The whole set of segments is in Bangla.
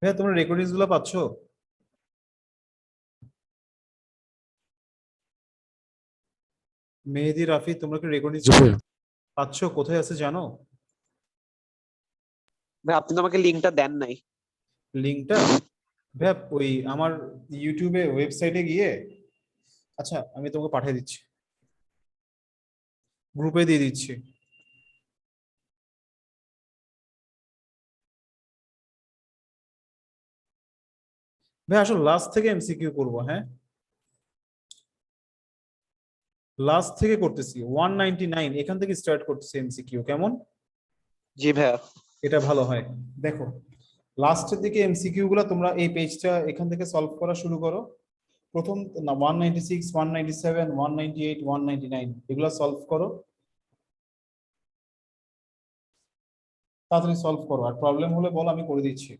ভাইয়া তোমরা রেকর্ডিংস গুলো পাচ্ছো? মেহেদি, রাফি, তোমরা কি রেকর্ডিংস জি ভাইয়া। পাচ্ছো? কোথায় আছে জানো? ভাই আপনি তো আমাকে লিঙ্কটা দেন নাই। লিঙ্কটা ভাইয়া ওই আমার ইউটিউবে ওয়েবসাইটে গিয়ে, আচ্ছা আমি তোমাকে পাঠিয়ে দিচ্ছি, গ্রুপে দিয়ে দিচ্ছি। ভাই আসলে লাস্ট থেকে এমসিকিউ করবো, হ্যাঁ লাস্ট থেকে করতেছি। 199 এখান থেকে স্টার্ট করতেছি এমসিকিউ, কেমন? জি ভাইয়া। এটা ভালো হয়। দেখো লাস্টের দিকে এমসিকিউ গুলা তোমরা এই পেজটা এখান থেকে সলভ করা শুরু করো। প্রথম না 196, 197, 198, 199 এগুলা সলভ করো, তাড়াতাড়ি সলভ করো। আর প্রবলেম হলে বল, আমি করে দিচ্ছি।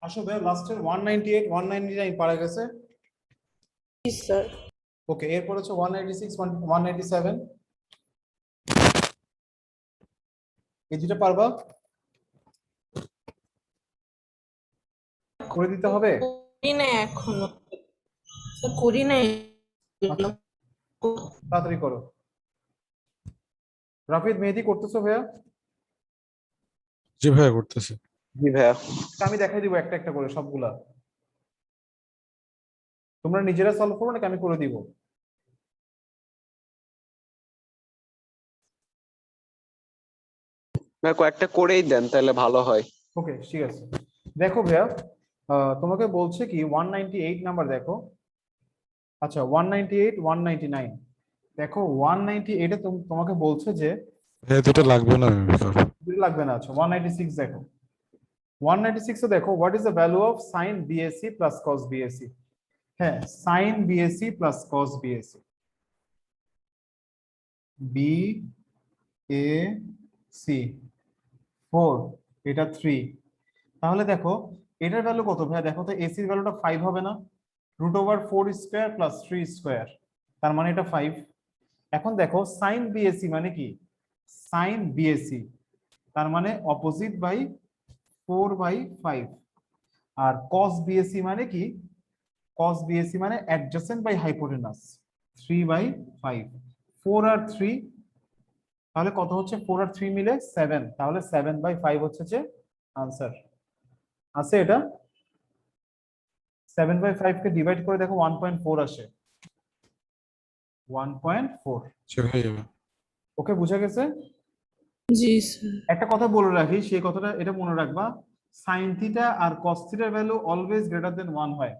আসো ভাই, লাস্টের 198, 199 পারা গেছে। জি স্যার। ওকে, এরপর হচ্ছে 196, 197, এই দুটো পারবা? করে দিতে হবে। করি না এখনো স্যার, করি না। আচ্ছা, তাড়াতাড়ি করো। রাফিদ, মেহেদি করতেছো ভাইয়া? জি ভাইয়া করতেছি। জি ভাইয়া। আমি দেখাই দিব একটা একটা করে সবগুলা। তোমরা নিজেরা সলভ করো নাকি আমি করে দিব? ভাই কয়েকটা করেই দেন তাহলে ভালো হয়। ওকে ঠিক আছে। দেখো ভাইয়া, তোমাকে বলছে কি 198 নাম্বার দেখো। আচ্ছা 198, 199 দেখো। 198 এ তোমাকে বলছে যে ভাইয়া দুটো লাগবে না বেকার। লাগবে না। আচ্ছা 196 দেখো। 196 এ দেখো, what is the value of sine BSC plus cos BSC? হ্যাঁ, sine BSC plus cos BSC, B A C 4, এটা 3। তাহলে দেখো এটার ভ্যালু কত ভাইয়া? দেখো তো, এসির ভ্যালুটা 5 হবে না? √4 স্কয়ার প্লাস 3 স্কয়ার, তার মানে এটা 5। এখন দেখো সাইন বিএসসি মানে কি? সাইন বিএসসি তার মানে অপোজিট বাই 4/5। আর কস বিএসসি মানে কি? কস বিএসসি মানে অ্যাডজাসেন্ট বাই হাইপোটেনাস, 3/5। 4 আর 3, তাহলে কত হচ্ছে? 4 আর 3 মিলে 7, তাহলে 7/5 হচ্ছে যে আনসার। আছে এটা? 7/5 কে ডিভাইড করে দেখো 1.4 আসে, 1.4। জি ভাইয়া। ওকে, বুঝা গেছে? জি স্যার। একটা কথা বলে রাখি, সেই কথাটা এটা মনে রাখবা, সাইন থিটা আর কস থিটার ভ্যালু অলওয়েজ গ্রেটার দেন 1 হয়।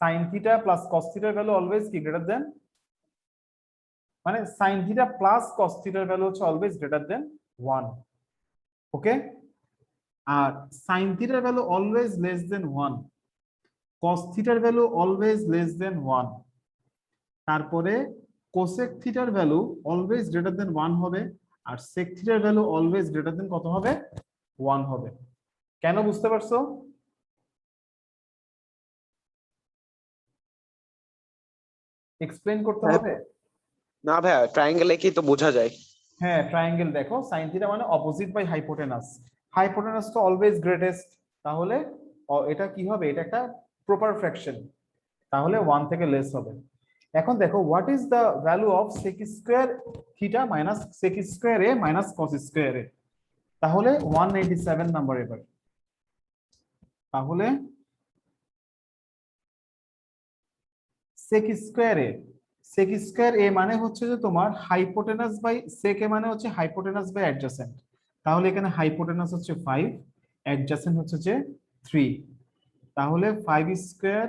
সাইন থিটা প্লাস কস থিটার ভ্যালু অলওয়েজ কি গ্রেটার দেন, মানে সাইন থিটা প্লাস কস থিটার ভ্যালু হচ্ছে অলওয়েজ গ্রেটার দেন 1। ওকে, আর সাইন থিটার ভ্যালু অলওয়েজ লেস দেন 1, কস থিটার ভ্যালু অলওয়েজ লেস দেন 1, তারপরে কোসেক থিটার ভ্যালু অলওয়েজ গ্রেটার দেন 1 হবে, আর সেক থিটার ভ্যালু অলওয়েজ গ্রেটার দেন কত হবে? 1 হবে। কেন বুঝতে পারছো? এক্সপ্লেইন করতে হ্যাঁ। হবে? না ভাইয়া, ট্রায়াঙ্গেল এঁকেই তো বোঝা যায়। হ্যাঁ, ট্রায়াঙ্গেল দেখো, সাইন থিটা মানে অপোজিট বাই হাইপোটেনাস, হাইপোটেনাস তো অলওয়েজ গ্রেটেস্ট, তাহলে এটা কি হবে? এটা একটা প্রপার ফ্র্যাকশন, তাহলে 1 থেকে লেস হবে। এখন দেখো, what is the value of sec square theta minus sec square A minus cos square A? তাহলে 197 নাম্বার এবার। তাহলে সেক স্কয়ার এ, সেক স্কয়ার এ মানে হচ্ছে যে তোমার হাইপোটেনাস বাই সেক এ মানে হচ্ছে হাইপোটেনাস বাই অ্যাডজাসেন্ট, তাহলে এখানে হাইপোটেনাস হচ্ছে 5, অ্যাডজাসেন্ট হচ্ছে যে 3, তাহলে 5 square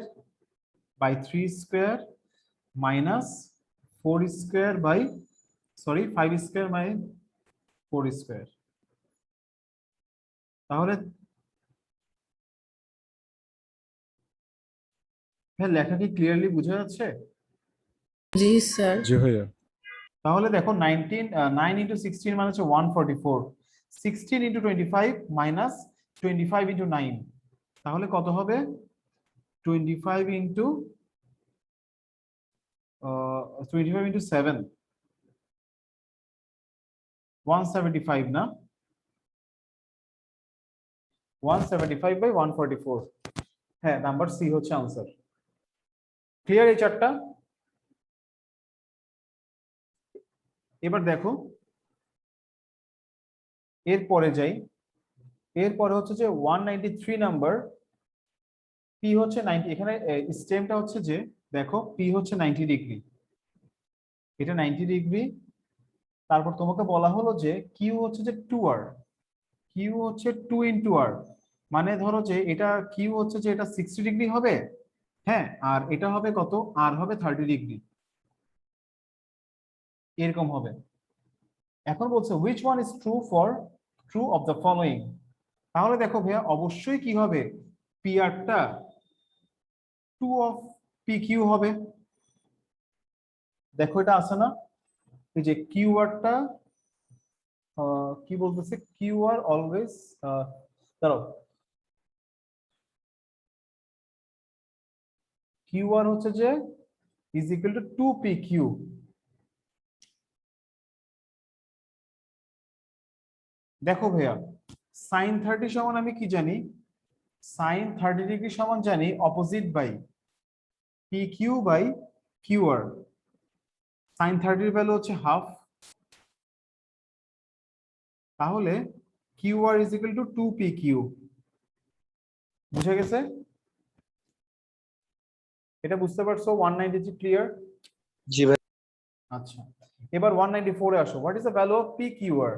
by 3 square minus 4 square by 5 square by 4 square. তাহলে হ্যাঁ, লেখা কি ক্লিয়ারলি বোঝা যাচ্ছে? জি স্যার। জি ভাইয়া। তাহলে দেখো 9 ইন্টু 16 মানে হচ্ছে 144, 16 ইন্টু 25 মাইনাস 25 ইন্টু 9, তাহলে কত হবে? 25 ইন্টু 7, 175 না, 175 বাই 144। হ্যাঁ, নাম্বার সি হচ্ছে আনসার। ক্লিয়ার এই চারটা? এবার দেখো, এরপরে যাই, এরপরে হচ্ছে যে 193 নাম্বার, পি হচ্ছে 90, এখানে স্টেমটা হচ্ছে যে দেখো পি হচ্ছে 90 ডিগ্রি, এটা 90 ডিগ্রি, তারপর তোমাকে বলা হলো যে কিউ হচ্ছে যে 2r, কিউ হচ্ছে 2 ইন্টু আর, মানে ধরো যে এটা কিউ হচ্ছে যে এটা 60 ডিগ্রি হবে, হ্যাঁ, আর এটা হবে কত? আর হবে 30 ডিগ্রি, এরকম হবে। এখন বলছে which one is true of the following? তাহলে দেখো ভাইয়া, অবশ্যই কি হবে? পি আরটা 2 অফ পি কিউ হবে। দেখো এটা আছে না, এই যে কিউ আরটা কি বলতেছে, কিউ আর অলওয়েজ, দাঁড়াও, কিউ আর হচ্ছে যে is equal to 2 P Q. দেখো ভাইয়া, সাইন 30 সমান আমি কি জানি? সাইন 30 ডিগ্রি সমান জানি opposite by P Q by Q R. Sine 30 এর ভ্যালু হচ্ছে হাফ, তাহলে Q R is equal to 2 P Q. বুঝে গেছে? এটা বুঝতে পারছো? 193 ক্লিয়ার? জি ভাই। আচ্ছা, এবার 194 এ আসো। What is the value of P Q R?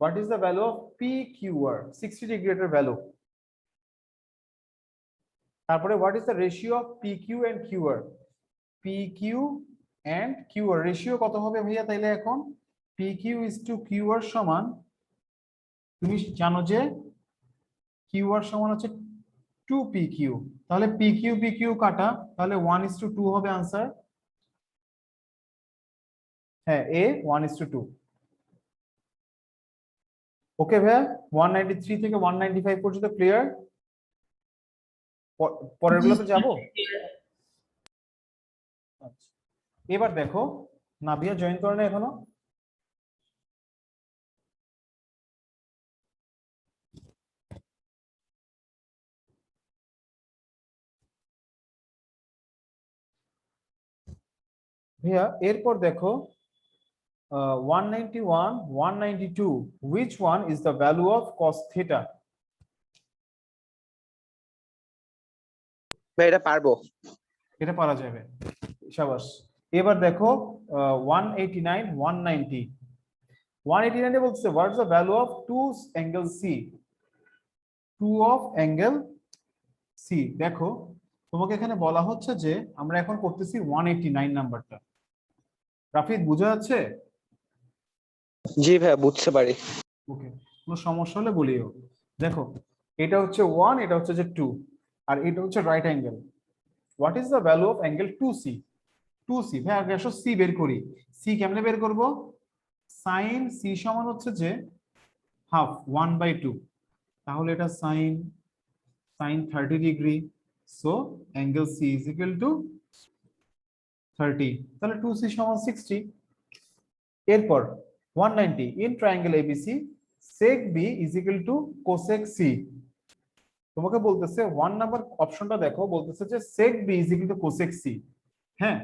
What is the value of P Q R? 60 degree এর ভ্যালু। তারপরে what is the ratio of P Q and Q R? P Q and Q R ratio কত হবে ভাইয়া? তাইলে এখন P Q is to Q R সমান, তুমি জানো যে কিউ আর সমান হচ্ছে 2 পি কিউ, তাহলে পি কিউ কাটা, তাহলে 1:2 হবে আনসার। হ্যাঁ, এ 1:2। ওকে ভাইয়া, 193 থেকে 195 পর্যন্ত ক্লিয়ার? পরের গুলোতে যাবো। আচ্ছা, এবার দেখো, নাভিয়া জয়েন করে না এখনো? ভাইয়া এরপর দেখো 191, 192, which one is the value of cos theta? ভাই এটা পারবো। এটা পারা যাবে, শাবাশ। এবার দেখো 189, 190, 189 এ বলছে what is the value of 2 angle C? 2 of angle C, দেখো তোমাকে এখানে বলা হচ্ছে যে আমরা এখন করতেছি 189 নাম্বারটা। রাফিদ বুঝা যাচ্ছে? জি ভাইয়া, বুঝতে পারি। ওকে, কোনো সমস্যা হলে বলিও। দেখো এটা হচ্ছে 1, এটা হচ্ছে যে 2, আর এটা হচ্ছে right angle. What is the value of angle 2C? 2C, ভাই আগে আসো সি বের করি। সি কেমনে বের করব? সাইন সি সমান হচ্ছে যে হাফ 1/2, তাহলে এটা sine sine 30 degree, so angle C is equal to 30, তাহলে 2C সমান 60। এরপর 190 in triangle ABC sec b is equal to cosec C. তোমাকে বলতেছে 1 নাম্বার অপশনটা দেখো, বলতেছে যে sec b is equal to cosec C. হ্যাঁ,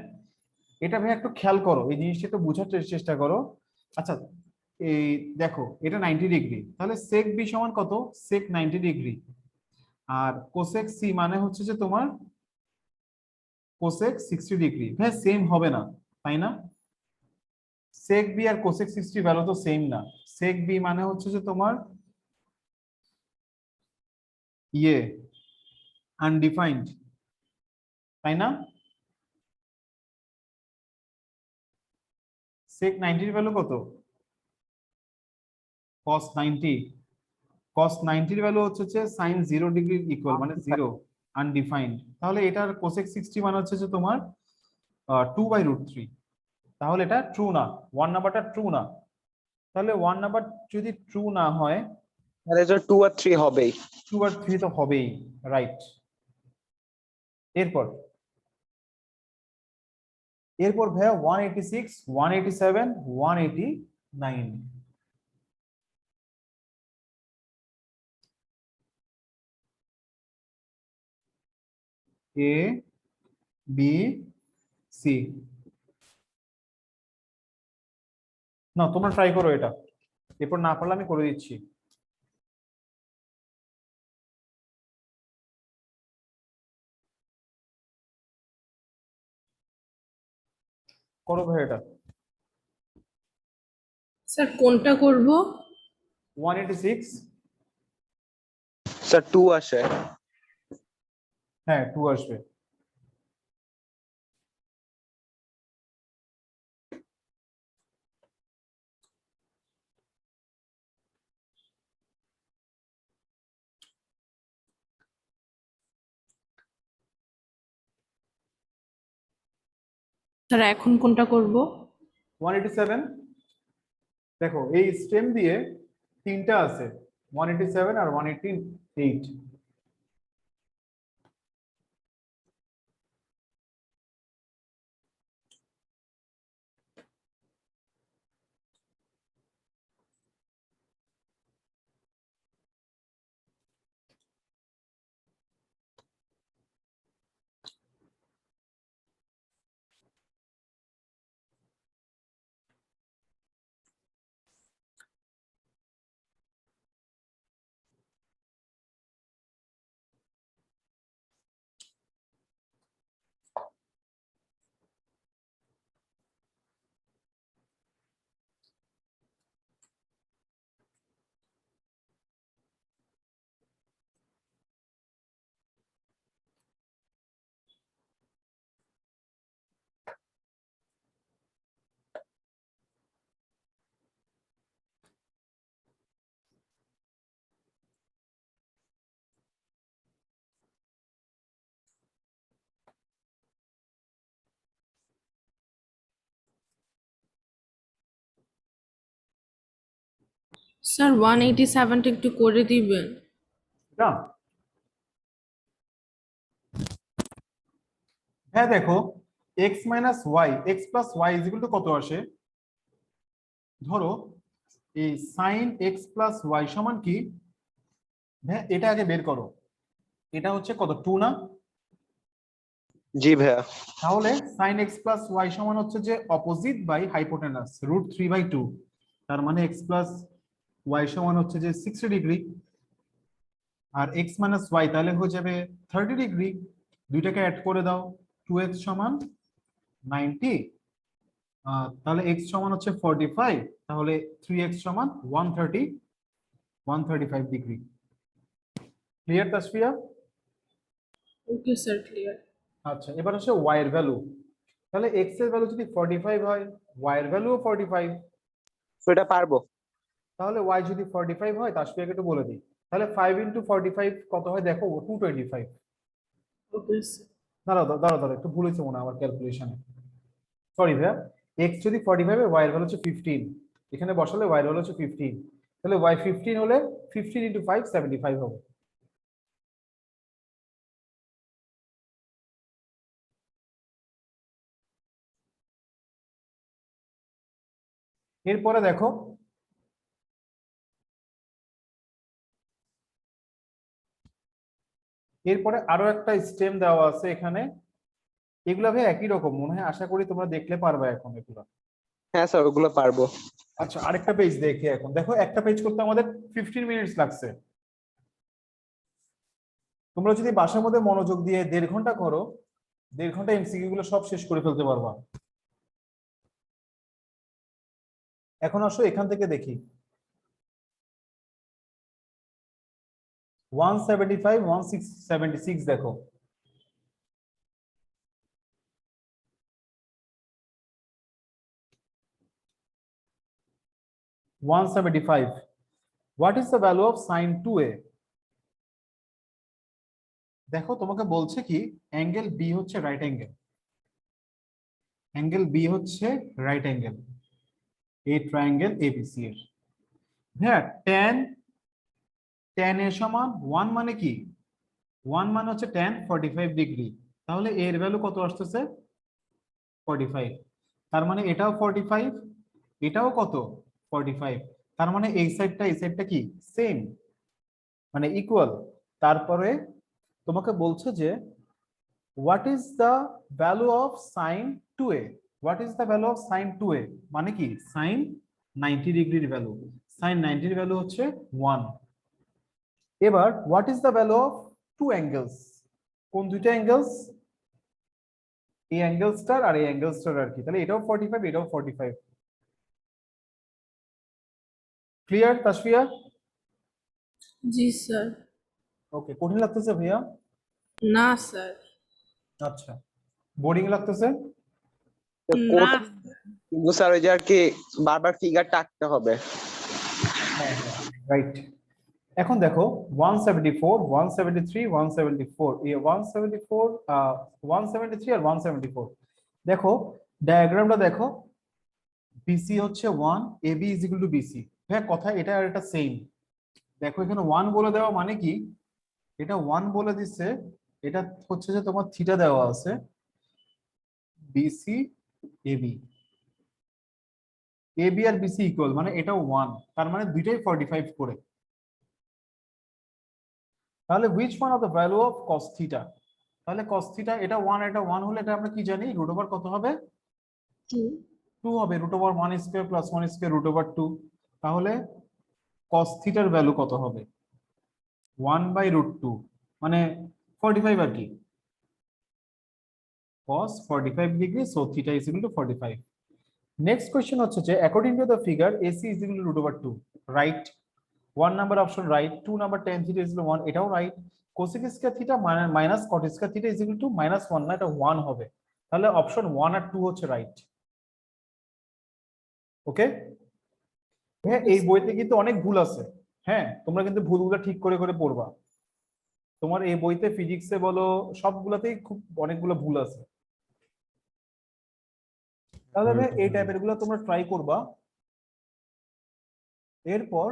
এটা ভাই একটু খেয়াল করো, এই জিনিসটা একটু বোঝার চেষ্টা করো। আচ্ছা, এই দেখো এটা 90 ডিগ্রি, তাহলে sec b সমান কত? sec 90 degree. আর কোসেক সি মানে হচ্ছে যে তোমার কোসেক 60 ডিগ্রি। ভাই সেম হবে না, তাই না? sec b আর cosec 60 ভ্যালু তো সেম না। sec b মানে হচ্ছে যে তোমার ইয়ে আনডিফাইন্ড, তাই না? sec 90 এর ভ্যালু কত? cos 90। cos 90 এর ভ্যালু হচ্ছে যে sin 0 ডিগ্রি ইকুয়াল, মানে 0, আনডিফাইন্ড। তাহলে এটার cosec 60 মানে হচ্ছে যে তোমার 2/√3। তাহলে এটা ট্রু না, 1 নাম্বারটা ট্রু না। তাহলে 1 নাম্বার যদি ট্রু না হয়, তাহলে তো 2 আর 3 হবেই। 2 আর 3 তো হবেই, রাইট। এরপর এরপর ভাইয়া 186, 187, 189। এ বি সি, না তোমরা ট্রাই করো এটা, এরপর না পারলে আমি করে দিচ্ছি। করো ভাই এটা। স্যার কোনটা করব? 186, স্যার 2 আসে। হ্যাঁ 2 আসবে। স্যার এখন কোনটা করব? 187, দেখো এই স্টেম দিয়ে তিনটা আছে, 187 আর 188। স্যার 187টা একটু করে দিবেন। না, হ্যাঁ দেখো x minus Y, X plus Y is equal to কত আসে? ধরো এই সাইন এক্স প্লাস ওয়াই সমান কি? হ্যাঁ এটা আগে বের করো, এটা হচ্ছে কত? 2 না? জি ভাইয়া। তাহলে সাইন এক্স প্লাস ওয়াই সমান হচ্ছে যে অপোজিট বাই হাইপোটেনাস √3/2, তার মানে এক্স প্লাস ওয়াই সমান হচ্ছে যে 60 ডিগ্রি, আর এক্স মাইনাস ওয়াই তাহলে হয়ে যাবে 30 ডিগ্রি। দুইটাকে অ্যাড করে দাও, 2x সমান 90, তাহলে x সমান হচ্ছে 45, তাহলে 3x সমান 135 degree. Clear Tasfia? Okay sir, clear. আচ্ছা, এবার হচ্ছে y এর ভ্যালু। তাহলে x এর ভ্যালু যদি 45 হয়, y এর ভ্যালুও 45। তো এটা পারবো। তাহলে y যদি 45 হয় তাসফিয়াকে একটু বলে দিই, তাহলে 5 × 45 কত হয় দেখো, 225। Okay sir. দাঁড়াও দাঁড়াও দাঁড়াও দাঁড়াও, একটু ভুল হয়েছে মনে হয় আমার ক্যালকুলেশনে, সরি ভাইয়া। x যদি 45 হয়, y এর ভ্যালু হচ্ছে 15, এখানে বসালে y এর ভ্যালু হচ্ছে 15, তাহলে y 15 হলে 15 × 5 75 হবে। এরপরে দেখো, এরপরে আরো একটা স্টেম দেওয়া আছে এখানে, এগুলা ভাই একই রকম মনে হয়, আশা করি তোমরা দেখলে পারবে এখন এগুলো। হ্যাঁ স্যার, ওগুলো পারবো। আচ্ছা, আরেকটা পেজ দেখি এখন। দেখো, একটা পেজ করতে আমাদের 15 মিনিটস লাগছে। তোমরা যদি বাসার মধ্যে মনোযোগ দিয়ে 1.5 ঘন্টা করো, 1.5 ঘন্টা এমসিকিউ গুলো সব শেষ করে ফেলতে পারবা। এখন আসো এখান থেকে দেখি, 175 1676 দেখো, what is the value of sin 2a? দেখো তোমাকে বলছে কি, অ্যাঙ্গেল বি হচ্ছে রাইট অ্যাঙ্গেল, অ্যাঙ্গেল বি হচ্ছে রাইট অ্যাঙ্গেল এই ট্রায়াঙ্গেল এবিসি এর। হ্যাঁ, tan a সমান 1 মানে কি, 1 মানে হচ্ছে tan 45 ডিগ্রি, তাহলে এর ভ্যালু কত আসতেছে 45, তার মানে এটাও 45, এটাও কত 45, তার মানে এই সাইডটা কি সেম, মানে ইকুয়াল। তারপরে তোমাকে বলছে যে what is the value of sign 2a, what is the value of sign 2a মানে কি সাইন 90 ডিগ্রির ভ্যালু, সাইন 90 এর ভ্যালু হচ্ছে 1। এবার what is the value of two angles, কোন দুইটা অ্যাঙ্গেলস, এই অ্যাঙ্গেলসটার আর এই অ্যাঙ্গেলসটার আর কি, তাহলে এটাও 45 এটাও 45। ক্লিয়ার তাসফিয়া? জি স্যার। ওকে, কঠিন লাগতেছে ভাইয়া? না স্যার। আচ্ছা, বোরিং লাগতেছে? না কিন্তু স্যার ওই যে আর কি বারবার ফিগারটা আঁকতে হবে। রাইট। এখন দেখো 174 173 174, এই 174 173 আর 174, দেখো ডায়াগ্রামটা দেখো, বিসি হচ্ছে 1, AB is equal to BC. হ্যাঁ, কথা এটা আর এটা সেম। দেখো এখানে 1 বলে দেওয়া মানে কি, এটা 1 বলে দিচ্ছে, এটা হচ্ছে যে তোমার থিটা দেওয়া আছে, বিসি এবি, এবি আর বিসি ইকুয়াল, মানে এটাও 1, তার মানে দুইটাই 45 করে। তাহলে which one of the value of cos theta, তাহলে cos theta এটা 1 এটা 1 হলে এটা আমরা কি জানি, রুট ওভার কত হবে 2 হবে, root over 1 square plus 1 square root over 2। তাহলে cos থিটার ভ্যালু কত হবে 1/√2, মানে 45 আর কি, cos 45 degree, so theta is equal to 45। Next question হচ্ছে যে according to the figure AC is equal to √2, right. 1 number option right, 2 number tan theta is equal to 1, এটাও right. Cosec square theta minus caught square theta is equal to -1, না এটা 1 হবে, তাহলে অপশন 1 আর 2 হচ্ছে রাইট। ওকে, হ্যাঁ এই বইতে কিন্তু অনেক ভুল আছে, হ্যাঁ তোমরা কিন্তু ভুলগুলো ঠিক করে করে পড়বা। তোমার এই বইতে ফিজিক্সে বলো সবগুলাতেই খুব অনেকগুলো ভুল আছে, তাহলে ভাই এই টাইপের গুলো তোমরা ট্রাই করবা। এরপর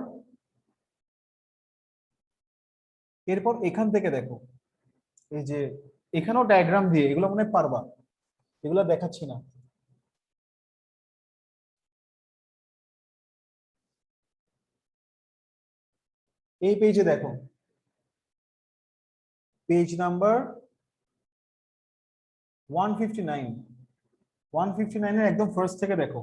এরপর এখান থেকে দেখো, এই যে এখানেও ডায়াগ্রাম দিয়ে এগুলো মনে হয় পারবা, এগুলো দেখাচ্ছি না। এই পেজে দেখো, পেজ নাম্বার 159, 159 এর একদম ফার্স্ট থেকে দেখো,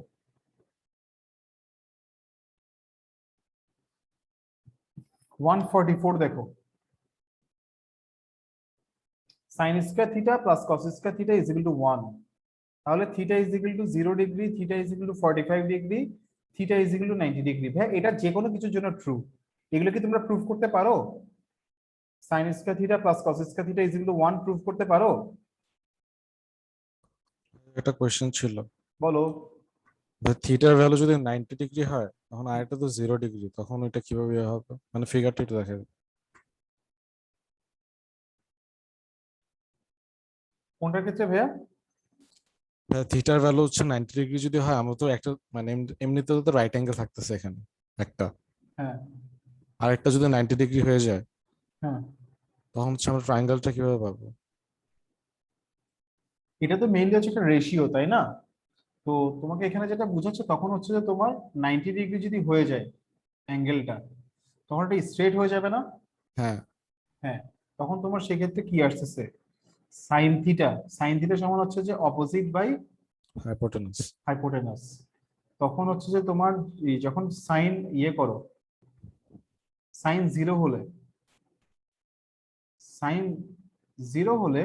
144 দেখো, sin square theta plus cos square theta is equal to 1, তাহলে theta is equal two 0 degree, theta is equal two 45 degree, theta is equal two 90 degree. ভাই এটা যে কোনো কিছুর জন্য ট্রু, এগুলো কি তোমরা প্রুফ করতে পারো? sin square theta plus cos square theta is equal to 1 proof করতে পারো? একটা কোয়েশ্চেন ছিল, বলো। থিটার ভ্যালু যদি 90 ডিগ্রি হয় তখন আরেকটা তো 0 ডিগ্রি, তখন ওইটা কিভাবে ইয়ে হবে? মানে ফিগারটা একটু দেখে। কোনটার ক্ষেত্রে ভাইয়া? থিটার ভ্যালু হচ্ছে 90 ডিগ্রি যদি হয়, আমরা তো একটা মানে এমনিতেও তো রাইট অ্যাঙ্গেল থাকতেছে এখানে একটা, হ্যাঁ আরেকটা যদি 90 ডিগ্রি হয়ে যায় হ্যাঁ, তখন হচ্ছে আমরা ট্রায়াঙ্গেলটা কিভাবে পাবো? এটা তো মেইনলি হচ্ছে একটা রেশিও, তাই না? তো তোমাকে এখানে যেটা বুঝাচ্ছে তখন হচ্ছে যে তোমার 90 ডিগ্রি যদি হয়ে যায় অ্যাঙ্গেলটা, তখন এটা স্ট্রেট হয়ে যাবে না? হ্যাঁ। হ্যাঁ, তখন তোমার সেক্ষেত্রে কি আসতেছে, সাইন থিটা। সাইন থিটা সমান হচ্ছে যে অপোজিট বাই হাইপোটেনাস। হাইপোটেনাস। তখন হচ্ছে যে তোমার যখন সাইন ইয়ে করো, সাইন জিরো হলে, সাইন জিরো হলে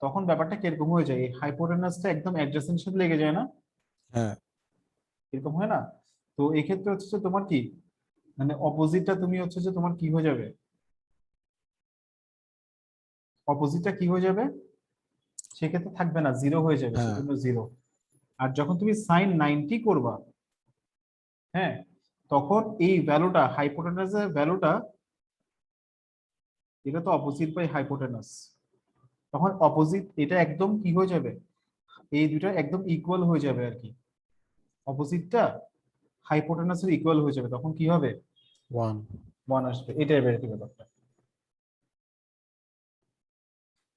তখন ব্যাপারটা কিরকম হয়ে যায়, এই হাইপোটেনাসটা একদম অ্যাডজাসেন্ট সাথে লেগে যায় না? হ্যাঁ। এরকম হয় না? তো এক্ষেত্রে হচ্ছে যে তোমার কি, মানে অপোজিটটা তুমি হচ্ছে যে তোমার কি হয়ে যাবে, অপোজিটটা কি হয়ে যাবে, সেক্ষেত্রে থাকবে না, জিরো হয়ে যাবে, হ্যাঁ। সেজন্য জিরো। আর যখন তুমি সাইন 90 করবা, হ্যাঁ, তখন এই ভ্যালুটা হাইপোটেনাসের ভ্যালুটা, এটা তো অপোজিট বাই হাইপোটেনাস, তখন অপোজিট এটা একদম কি হয়ে যাবে, এই দুটো একদম ইকুয়াল হয়ে যাবে আর কি, অপোজিটটা হাইপোটেনাসের ইকুয়াল হয়ে যাবে, তখন কি হবে, 1। 1 আসবে, এটাই বেরোতে ব্যাপারটা।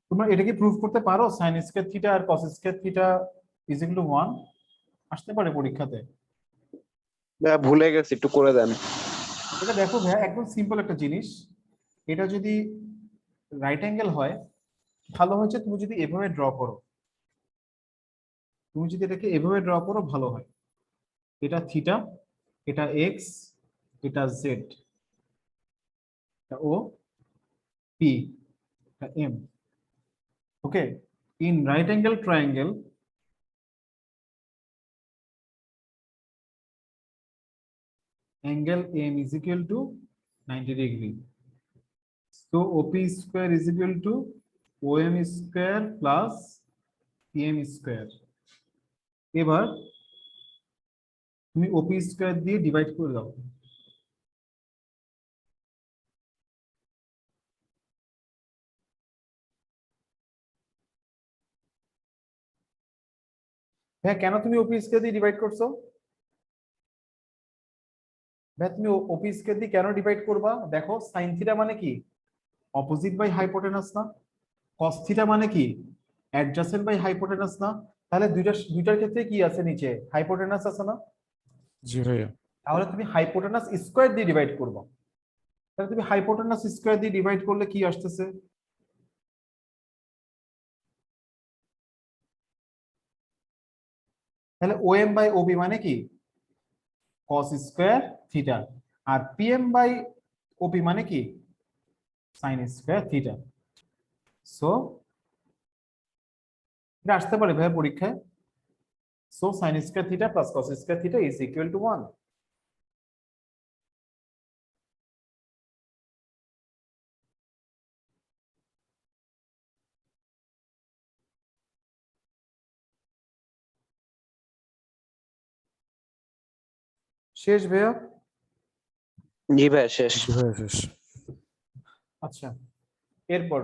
তোমরা এটা কি প্রুফ করতে পারো সাইন স্কয়ার থিটা আর cos square theta is equal to 1? আসতে পারে পরীক্ষাতে। ভাইয়া ভুলে গেছি, একটু করে দেন। এটা দেখো ভাইয়া, একদম সিম্পল একটা জিনিস। এটা যদি রাইট অ্যাঙ্গেল হয়, ভালো হচ্ছে তুমি যদি এভাবে ড্র করো, তুমি যদি এটাকে এভাবে ড্র করো ভালো হয়। এটা থিটা, এটা এক্স, এটা জেড, এটা ও, পি, এটা M. Okay, in right angle triangle, angle M is equal to 90 degree. So OP square is equal to OM square plus PM square. এবার তুমি OP স্কয়ার দিয়ে ডিভাইড করে দাও। হ্যাঁ, কেন তুমি OP স্কয়ার দিয়ে ডিভাইড করছো? ভাই তুমি OP স্কয়ার দিয়ে কেন ডিভাইড করবা? দেখো সাইন থিটা মানে কি, অপোজিট বাই হাইপোটেনাস না? কস থিটা মানে কি, অ্যাডজাসেন্ট বাই হাইপোটেনাস না? তাহলে দুইটার ক্ষেত্রে কি আছে, নিচে হাইপোটেনাস আছে না? জি ভাইয়া। তাহলে তুমি হাইপোটেনাস স্কয়ার দিয়ে ডিভাইড করবা। তাহলে তুমি হাইপোটেনাস স্কয়ার দিয়ে ডিভাইড করলে কি আসতেছে, তাহলে OM বাই OB মানে কি, cos স্কয়ার থিটা। আর PM বাই OP মানে কি, sin স্কয়ার থিটা। সো এটা আসতে পারে ভাই পরীক্ষায়। So sin square theta plus cos square theta is equal to 1। শেষ ভাইয়া? জি ভাইয়া শেষ। জি ভাইয়া শেষ। আচ্ছা, এরপর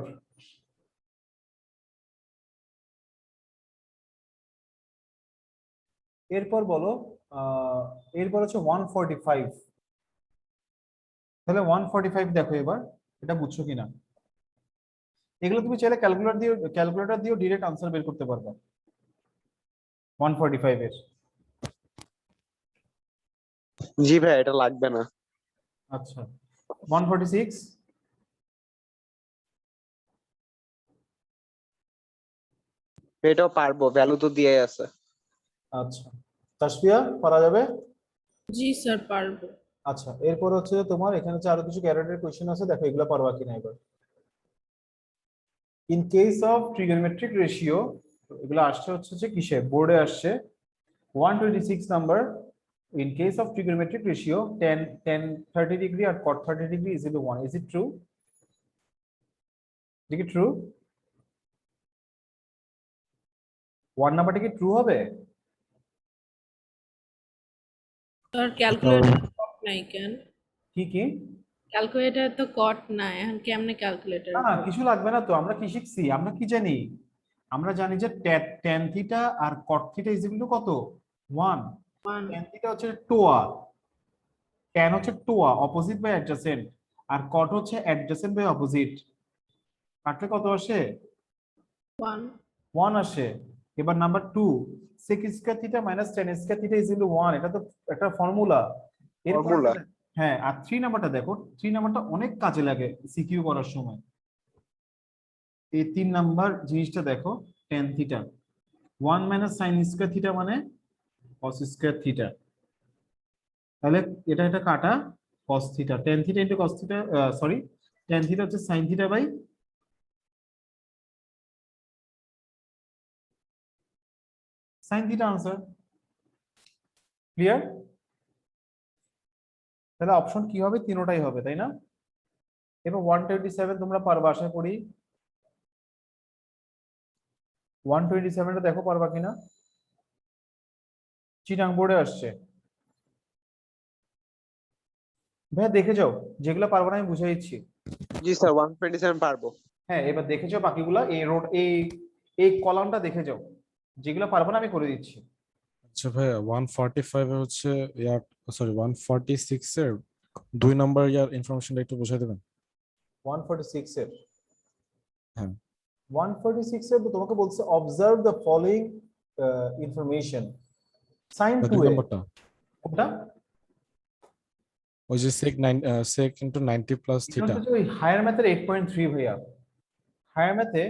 এরপর বলো, এরপর হচ্ছে 145। তাহলে 145 দেখো এবার, এটা বুঝছো কিনা। এগুলো তুমি চাইলে ক্যালকুলেটর দিয়েও ডিরেক্ট আনসার বের করতে পারবে 145 এর। জি ভাইয়া এটা লাগবে না। আচ্ছা, 146। এটাও পারবো, ভ্যালু তো দিয়ে আছে। আচ্ছা, তাসফিয়া পারা যাবে? জি স্যার পারবো। আচ্ছা, এরপর হচ্ছে যে তোমার এখানে হচ্ছে আরো কিছু ক্যারেক্টার কোশ্চেন আছে, দেখো এগুলো পারবা কিনা এবার। In case of trigonometric ratio, এগুলো আসছে হচ্ছে যে কিসে, বোর্ডে আসছে 126 number. In case of trigonometric ratio tan 30 degree আর cot 30 degree is equal to 1, is it true? ঠিক কি ট্রু? 1 নাম্বারটা কি ট্রু হবে? তোর ক্যালকুলেটর কট নাই কেন? কি কি? ক্যালকুলেটর তো কট নাই, এখন কেমনে ক্যালকুলেটর? না না, কিছু লাগবে না তো। আমরা কি শিখছি? আমরা কি জানি? আমরা জানি যে ট্যান থিটা আর cot theta is equal to কত? 1। ওয়ান। ট্যান থিটা হচ্ছে টোয়া, ট্যান হচ্ছে টোয়া অপোজিট বাই অ্যাডজাসেন্ট, আর কট হচ্ছে অ্যাডজাসেন্ট বাই অপোজিট। কাটলে কত আসে? ওয়ান। 1 আসে। এবার number 2, sec square theta minus tan square theta is equal to 1, এটা তো একটা ফর্মুলা। এরপর ফর্মুলা। হ্যাঁ, আর 3 নাম্বারটা দেখো, 3 নাম্বারটা অনেক কাজে লাগে সিকিউ করার সময়। এই 3 নাম্বার জিনিসটা দেখো, tan theta 1 minus sin square theta মানে cos স্কয়ার থিটা। তাহলে এটা এটা কাটা, cos theta, tan theta into cos theta, sorry, tan theta হচ্ছে sin theta by sin theta, answer clear. তাহলে অপশন কি হবে? তিনোটাই হবে, তাই না? এবার 127 তোমরা পারবা আশা করি। 127টা দেখো পারবা কিনা, চিটাং বোর্ডে আসছে। ভাইয়া দেখে যাও, যেগুলো পারবো না আমি বুঝে দিচ্ছি। জি স্যার 127 পারবো। হ্যাঁ, এবার দেখে যাও বাকিগুলা, এই রোড এই কলামটা দেখে যাও, যেগুলো পারবো না আমি করে দিচ্ছি। আচ্ছা ভাইয়া 145 এ হচ্ছে ইয়ার, সরি 146 এর 2 নম্বর ইয়ার ইনফরমেশনটা একটু বুঝাই দেবেন? 146 এর হ্যাঁ। 146 এর তো তোমাকে বলছে observe the following information. Sine এটা 2 দুই এ নম্বরটা, কোনটা? ওই যে sec ইনটু 90 প্লাস এটা থিটা। হচ্ছে যে ওই হায়ার ম্যাথের 8.3 ভাইয়া। হায়ার ম্যাথে,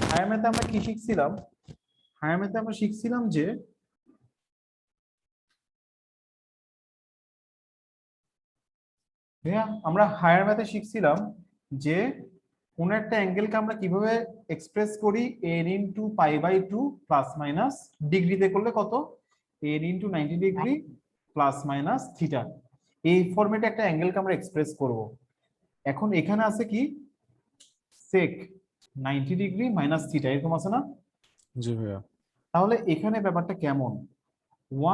হায়ার ম্যাথে আমরা কি শিখছিলাম? হায়ার ম্যাথে আমরা শিখছিলাম যে ভাইয়া, আমরা হায়ার ম্যাথে শিখছিলাম যে কোন একটা অ্যাঙ্গেলকে আমরা কিভাবে এক্সপ্রেস করি, n into pi by 2 plus minus ডিগ্রিতে করলে কত, n into 90 degree plus minus theta. এই ফরম্যাটে একটা অ্যাঙ্গেলকে আমরা এক্সপ্রেস করব। এখন এখানে আছে কি, সেক 90 ডিগ্রি মাইনাস থিটা, এরকম আছে না? জি ভাইয়া। তাহলে এখানে ব্যাপারটা কেমন?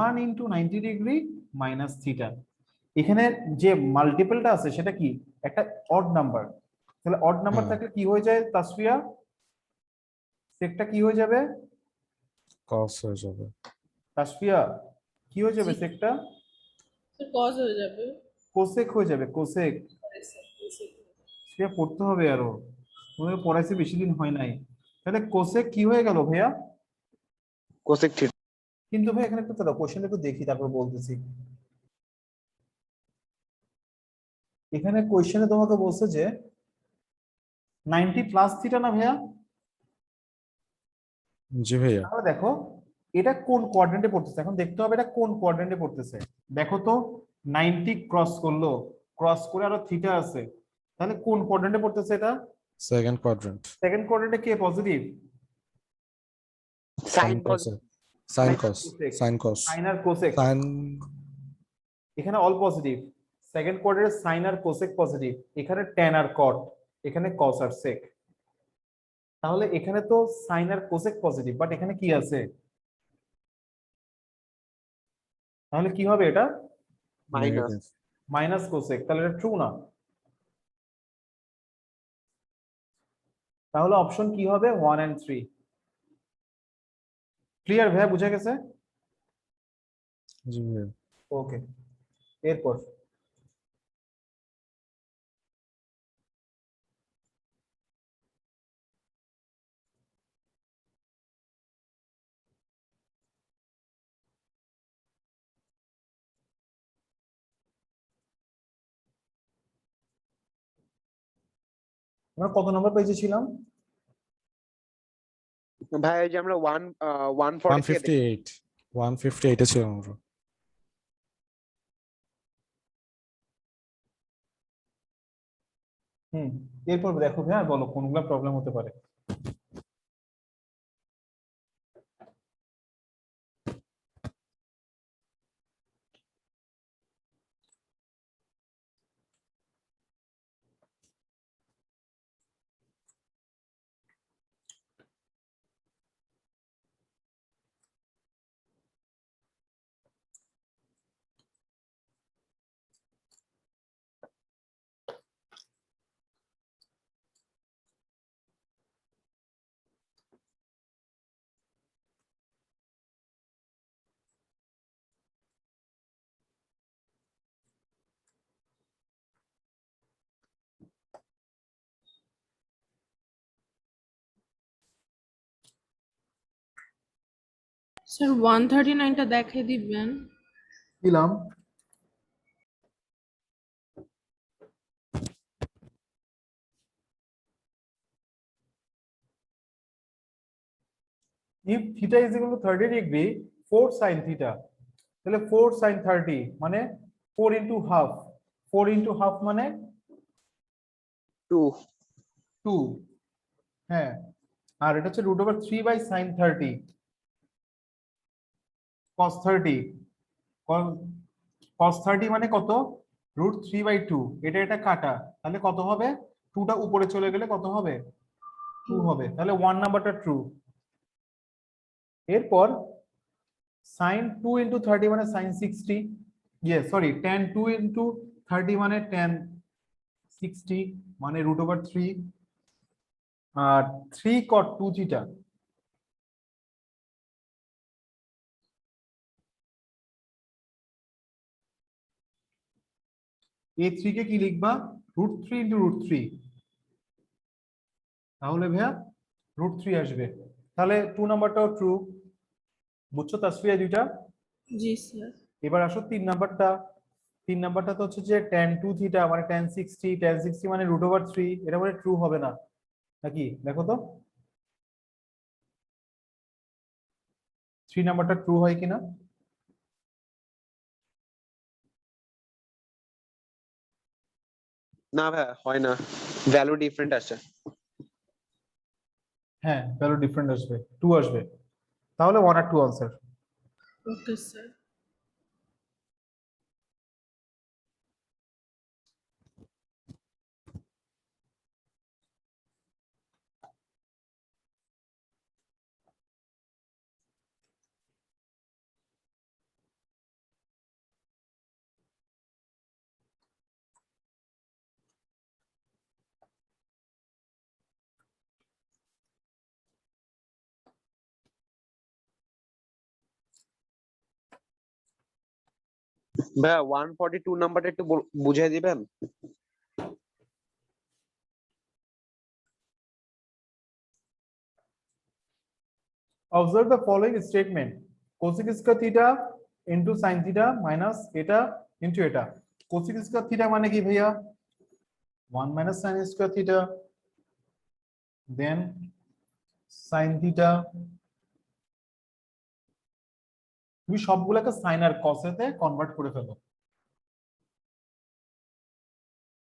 1 ইনটু 90 ডিগ্রি মাইনাস থিটা, এখানে যে মাল্টিপলটা আছে সেটা কি, একটা অড নাম্বার। তাহলে অড নাম্বার হ্যাঁ, থাকলে কি হয়ে যায় তাসফিয়া? সেকটা কি হয়ে যাবে cos হয়ে যাবে। তাসফিয়া? কি হয়ে যাবে জি, সেকটা? কজ হয়ে যাবে। কোসেক হয়ে যাবে, কোসেক। সেটা পড়তে হবে আরো, তোমাদের পড়াইছে বেশি দিন হয় নাই। তাহলে কোসেক কি হয়ে গেল ভাইয়া? Cosec theta. কিন্তু ভাই এখানে একটু দাঁড়াও, কোশ্চেন একটু দেখি তারপর বলতেছি। এখানে কোশ্চেনে তোমাকে বলছে যে 90 প্লাস থিটা না ভাইয়া? জি ভাইয়া। তাহলে দেখো এটা কোন কোয়াড্রেন্টে পড়তেছে, এখন দেখতে হবে এটা কোন কোয়াড্রেন্টে পড়তেছে। দেখো তো, 90 ক্রস করলো, ক্রস করে আরো থিটা আছে, তাহলে কোন কোয়াড্রেন্টে পড়তেছে এটা? Second quadrant. সেকেন্ড কোয়াড্রেন্টে কে positive? Sine sine cos, sine cos, cosec, sine cos, sine আর কোসেক, সাইন। এখানে অল পজিটিভ। সেকেন্ড কোয়াড্রেন্টে সাইন আর কোসেক পজিটিভ, এখানে ট্যান আর কট, এখানে কস আর সেক। তাহলে এখানে তো সাইন আর কোসেক পজিটিভ, বাট এখানে কি আছে? তাহলে কি হবে এটা? মাইনাস। নেগেটিভ। মাইনাস কোসেক, তাহলে এটা ট্রু না। তাহলে অপশন কি হবে? 1 এন্ড 3। ক্লিয়ার ভাইয়া, বুঝে গেছে? জি ভাইয়া। ওকে, এরপর আমরা কত নম্বর পেজে ছিলাম? ভাই ওই যে আমরা 140 থেকে দেখি। 158, 158 এ ছিল আমরা। হুম, এরপর দেখো ভাইয়া, বলো কোনগুলা প্রবলেম হতে পারে। স্যার 139টা দেখাই দিবেন। দিলাম। if theta is equal to 30 degree 4 sin theta, তাহলে 4 sin 30 মানে 4 into half, 4 into half মানে 2 2, হ্যাঁ, আর এটা হচ্ছে root over 3 by sin 30 cos 30, cos 30 মানে কত, root 3 by 2, এটা কাটা, তাহলে কত হবে, 2টা উপরে চলে গেলে কত হবে, 2 হবে, তাহলে 1 নাম্বারটা ট্রু। এরপর sin 2 into 30 মানে sin 60, সরি tan 2 into 30 মানে tan 60 মানে root over 3, আর 3 cot 2 theta, এই 3 কে কি লিখবা, √3 into √3, তাহলে ভাইয়া √3 আসবে, তাহলে 2 নাম্বারটাও ট্রু। বুঝছো তাসফিয়া দুইটা? জি স্যার। এবার আসো 3 নাম্বারটা। 3 নাম্বারটা তো হচ্ছে যে tan 2 থিটা মানে tan 60 মানে √3, এটা মানে ট্রু হবে না নাকি, দেখো তো 3 নাম্বারটা ট্রু হয় কিনা। না ভাই হয় না, ভ্যালু ডিফারেন্ট আসে। হ্যাঁ, ভ্যালু ডিফারেন্ট আসবে, 2 আসবে, তাহলে 1 আর 2 আনসার। Okay sir. ভাই 142 নাম্বারটা একটু বুঝিয়ে দিবেন? Observe the following statement: cosec square theta into sin theta minus এটা into এটা। cosec square theta মানে কি ভাইয়া, 1 minus sin square theta, then sin theta, তুমি সবগুলোকে sin আর cos এতে কনভার্ট করে ফেলো,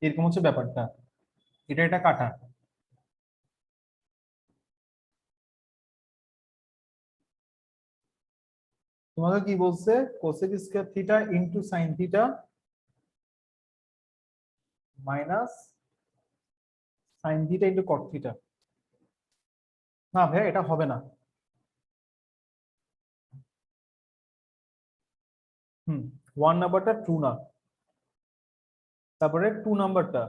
এরকম হচ্ছে ব্যাপারটা, এটা কাটা। তোমাকে কি বলছে, cosec square theta into sin theta minus sin theta into cot theta. না ভাই এটা হবে না। হুম, 1 নাম্বারটা ট্রু না, তারপরে 2 নাম্বারটা,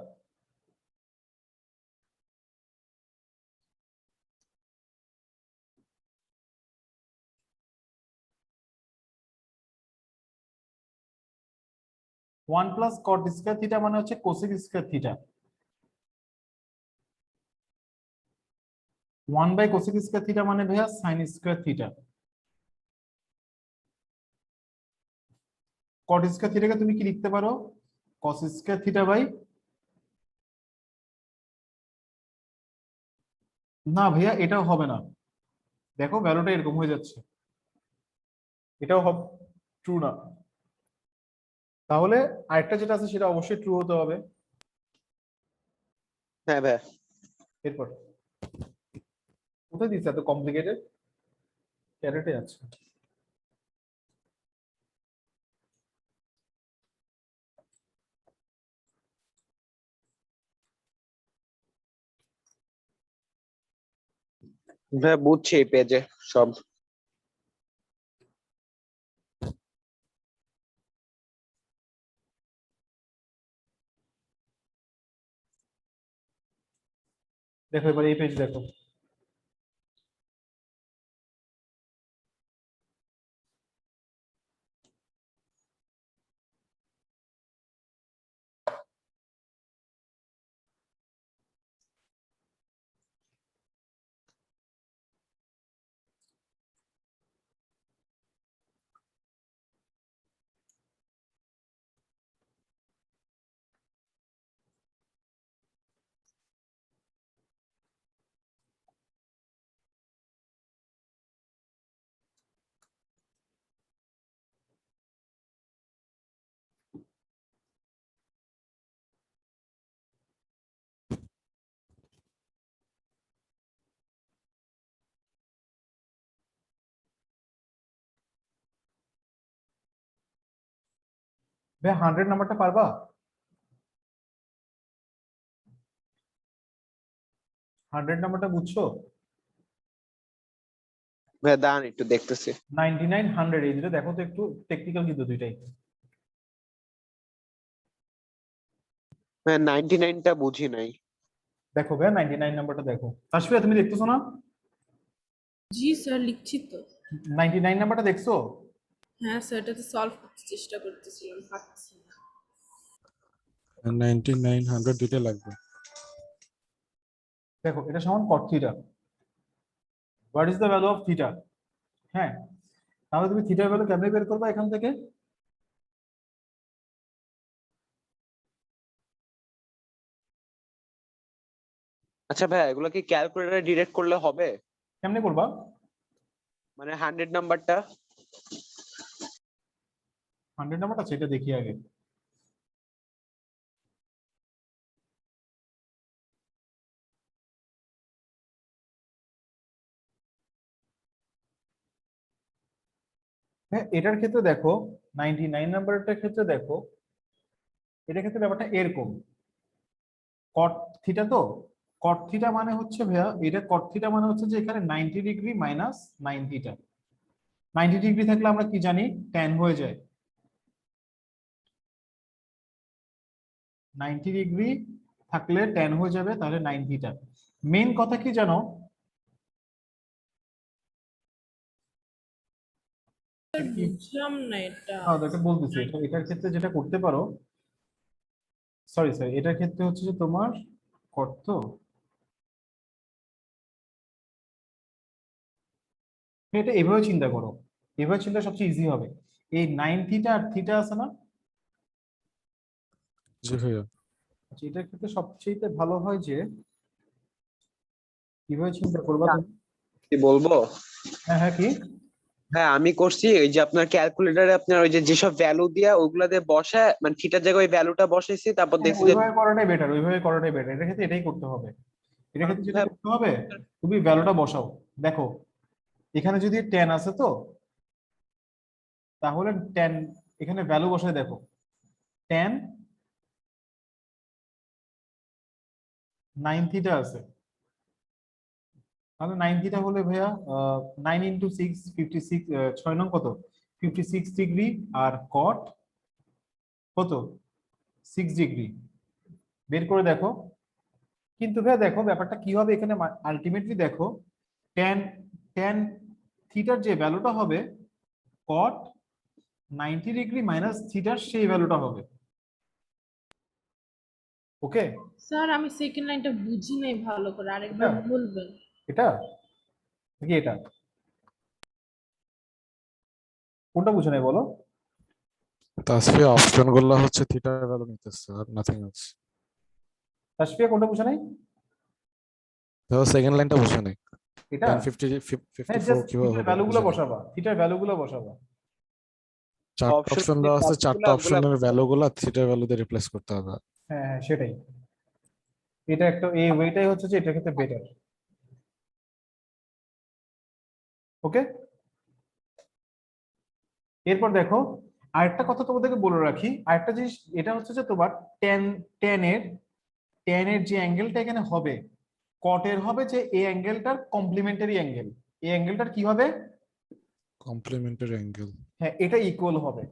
one plus cot square theta মানে হচ্ছে cosec square theta, 1 by cosec square theta মানে ভাইয়া sine square theta. Cot square থিটাকে তুমি কি লিখতে পারো, কস স্কয়ার থিটা বাই, না ভাইয়া এটাও হবে না, দেখো ভ্যালুটা এরকম হয়ে যাচ্ছে, এটাও ট্রু না, তাহলে আরেকটা যেটা আছে সেটা অবশ্যই ট্রু হতে হবে। হ্যাঁ ভাই। এরপর কোথায় দিচ্ছে এত কমপ্লিকেটেড, ক্যারেটে আছে। ভাই বুঝছি এই পেজে সব। দেখো এবার এই পেজ দেখো, ভাই 100 নাম্বারটা পারবা? 100 নাম্বারটা বুঝছো? ভাইয়া দাঁড়ান একটু দেখতেছি। 99 100 এই দুটো দেখো তো একটু, টেকনিক্যাল কিন্তু দুইটাই। ভাইয়া 99টা বুঝি নাই। দেখো ভাই 99 নাম্বারটা দেখো। তাসফিয়া তুমি দেখতেছো না? জি স্যার, লিখছি তো। 99 নাম্বারটা দেখছো? হ্যাঁ স্যার, এটা তো সলভ করতে চেষ্টা করতেছিলাম, পারছি না। 99 100 দুইটাই লাগবে। দেখো এটা সমান cot theta. What is the value of theta? হ্যাঁ, তাহলে তুমি থিটার ভ্যালু কেমনে বের করবা এখান থেকে? আচ্ছা ভাইয়া, এগুলো কি ক্যালকুলেটরে ডিরেক্ট করলে হবে? কেমনে করবা? মানে 100 নাম্বারটা? 100 নাম্বারটা সেটা দেখি আগে। হ্যাঁ, এটার ক্ষেত্রে দেখো, 99 নাম্বারটার ক্ষেত্রে দেখো, এটার ক্ষেত্রে ব্যাপারটা এরকম। কট থিটা তো, কট থিটা মানে হচ্ছে ভাইয়া, এটা কট থিটা মানে হচ্ছে যে এখানে 90 ডিগ্রি মাইনাস 9 থিটা। 90 ডিগ্রি থাকলে আমরা কি জানি, ট্যান হয়ে যায়। 90 ডিগ্রি থাকলে ট্যান হয়ে যাবে, তাহলে 9 থিটা। মেইন কথা কি জানো? স্যার এটা কি, বুঝলাম না এটা। হ্যাঁ এটা বলতেছি, এটার ক্ষেত্রে যেটা করতে পারো, সরি সরি, এটার ক্ষেত্রে হচ্ছে যে তোমার কট তো, এটা এভাবে চিন্তা করো, এভাবে চিন্তা সবচেয়ে ইজি হবে। এই 9 থিটা আর থিটা আছে না, জি ভাইয়া। আচ্ছা, এটার ক্ষেত্রে সবচেয়ে ভালো হয় যে কিভাবে চিন্তা করবা তুমি। কি বলবো? হ্যাঁ হ্যাঁ, কি? হ্যাঁ আমি করছি, ওই যে আপনার ক্যালকুলেটরে আপনার ওই যে যেসব ভ্যালু দিয়া ওগুলা দিয়ে বসায়, মানে থিটার জায়গায় ওই ভ্যালুটা বসাইছি, তারপর হ্যাঁ, দেখছি যে ওইভাবে করাটাই বেটার, ওইভাবে করাটাই বেটার। এটার ক্ষেত্রে এটাই করতে হবে। এটার ক্ষেত্রে যেটা করতে হবে, তুমি ভ্যালুটা বসাও। দেখো এখানে যদি 10 আছে তো, তাহলে 10 এখানে ভ্যালু বসায় দেখো, 10 9 থিটা আছে, তাহলে 9 থিটা হলে ভাইয়া 9 × 6 56, 6 নং কত, 56 ডিগ্রি, আর কট কত, 6 ডিগ্রি। বের করে দেখো। কিন্তু ভাইয়া দেখো ব্যাপারটা কি হবে এখানে, আলটিমেটলি দেখো, ট্যান ট্যান থিটার যে ভ্যালুটা হবে, কট 90 ডিগ্রি মাইনাস থিটার সেই ভ্যালুটা হবে। ওকে? স্যার আমি সেকেন্ড লাইনটা বুঝি নাই ভালো করে, এটা, আরেকবার বলবেন? এটা নাকি এটা, কোনটা বুঝে নাই বলো? তাসফিয়া অপশন গুলো হচ্ছে থিটার ভ্যালু নিতেছে আর নাথিং এলস। তাসফিয়া কোনটা বুঝে নাই? দেখো সেকেন্ড লাইনটা বুঝে নাই। এটা, 1050 হ্যাঁ 54 জাস্ট কিভাবে থিটার হবে এটা ভ্যালুগুলো বুঝে নাই। বসাবা, থিটার ভ্যালুগুলো বসাবা। চারটা অপশন অপশন দেওয়া আছে, চারটা ওগুলা অপশনের ভ্যালু গুলা থিটার ভ্যালু দিয়ে রিপ্লেস করতে হবে। হ্যাঁ হ্যাঁ সেটাই, এটা একটা এই ওয়েটাই হচ্ছে যে এটার ক্ষেত্রে বেটার। ওকে, এরপর দেখো, আরেকটা কথা তোমাদেরকে বলে রাখি, আরেকটা জিনিস, এটা হচ্ছে যে তোমার টেন টেন এর টেন এর যে অ্যাঙ্গেলটা এখানে হবে, কটের হবে যে এই অ্যাঙ্গেলটার কমপ্লিমেন্টারি অ্যাঙ্গেল, এই অ্যাঙ্গেলটার কি হবে, কমপ্লিমেন্টারি অ্যাঙ্গেল। হ্যাঁ এটা ইকুয়াল হবে।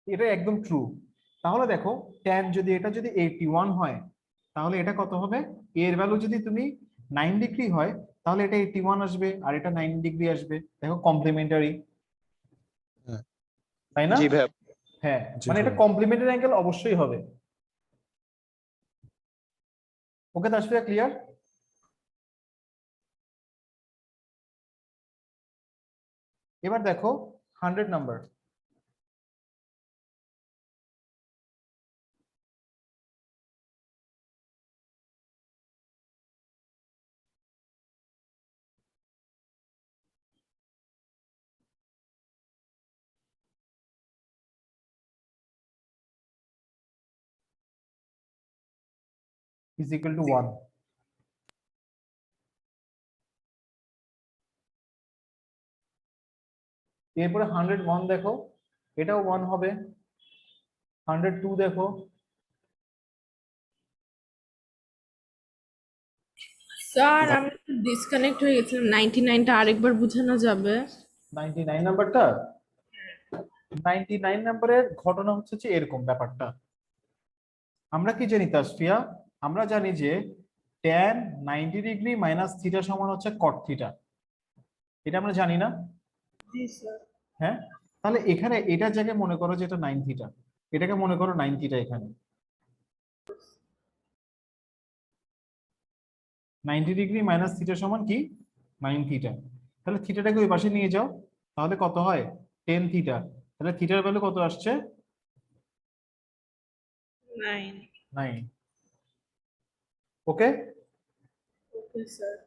এটা একদম ট্রু। তাহলে দেখো, ট্যান যদি এটা যদি 81 হয়, তাহলে এটা কত হবে, এর ভ্যালু যদি তুমি 9 ডিগ্রি হয়, তাহলে এটা 81 আসবে, আর এটা 9 ডিগ্রি আসবে। দেখো কমপ্লিমেন্টারি, হ্যাঁ। তাই না? জি ভাইয়া। হ্যাঁ, জি মানে এটা ভাইয়া। কমপ্লিমেন্টারি অ্যাঙ্গেল অবশ্যই হবে। ওকে তাসফিয়া, ক্লিয়ার? এবার দেখো 100 নাম্বার। Is equal to 1। এরপরে 101 দেখো, এটাও 1 হবে। 102 দেখো, স্যার আমি ডিসকানেক্ট হয়ে গেছিলাম, 99টা আরেকবার বোঝানো যাবে? 99 নাম্বারটা, 99 নাম্বারের ঘটনা হচ্ছে যে এরকম ব্যাপারটা। আমরা কি জানি তাসফিয়া? আমরা জানি যে tan 90 ডিগ্রি মাইনাস থিটা সমান হচ্ছে কট থিটা, এটা আমরা জানি না? জি স্যার। হ্যাঁ, তাহলে এখানে এটার জায়গায় মনে করো যে এটা 9 থিটা, এটাকে মনে করো 9 থিটা। এখানে 90 ডিগ্রি মাইনাস থিটা সমান কি 9 থিটা। তাহলে থিটাটাকে ওই পাশে নিয়ে যাও, তাহলে কত হয় 10 থিটা। তাহলে থিটার ভ্যালু কত আসছে? 9। 9। ওকে, ওকে স্যার।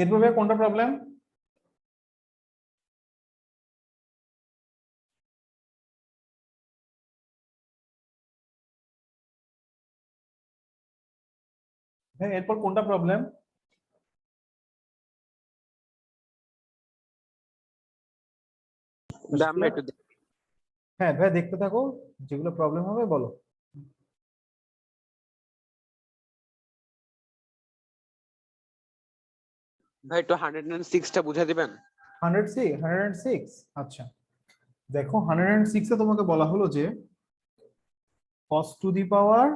এরপরে কোনটা প্রবলেম? হ্যাঁ, এরপর কোনটা প্রবলেম? দাম একটু হ্যাঁ ভাই, দেখতে থাকো, যেগুলো প্রবলেম হবে বলো। ভাই একটু 106টা বুঝা দিবেন? 106, আচ্ছা দেখো 106 এ তোমাকে বলা হলো যে cos to the power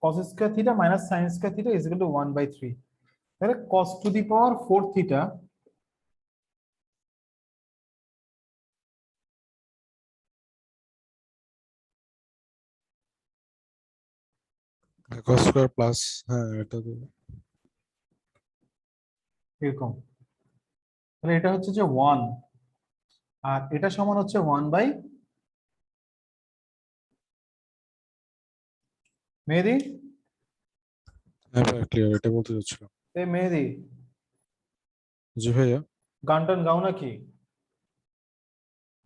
cos square theta minus sin square theta is equal two 1/3। তাহলে cos to the power 4 theta cos square plus, হ্যাঁ এটা তো এরকম, তাহলে এটা হচ্ছে যে 1, আর এটা সমান হচ্ছে 1 বাই মেহেদি। হ্যাঁ ভাই ক্লিয়ার, এটা বলতে চাচ্ছিলাম। এ মেহেদি, জি ভাইয়া। গান টান গাও নাকি?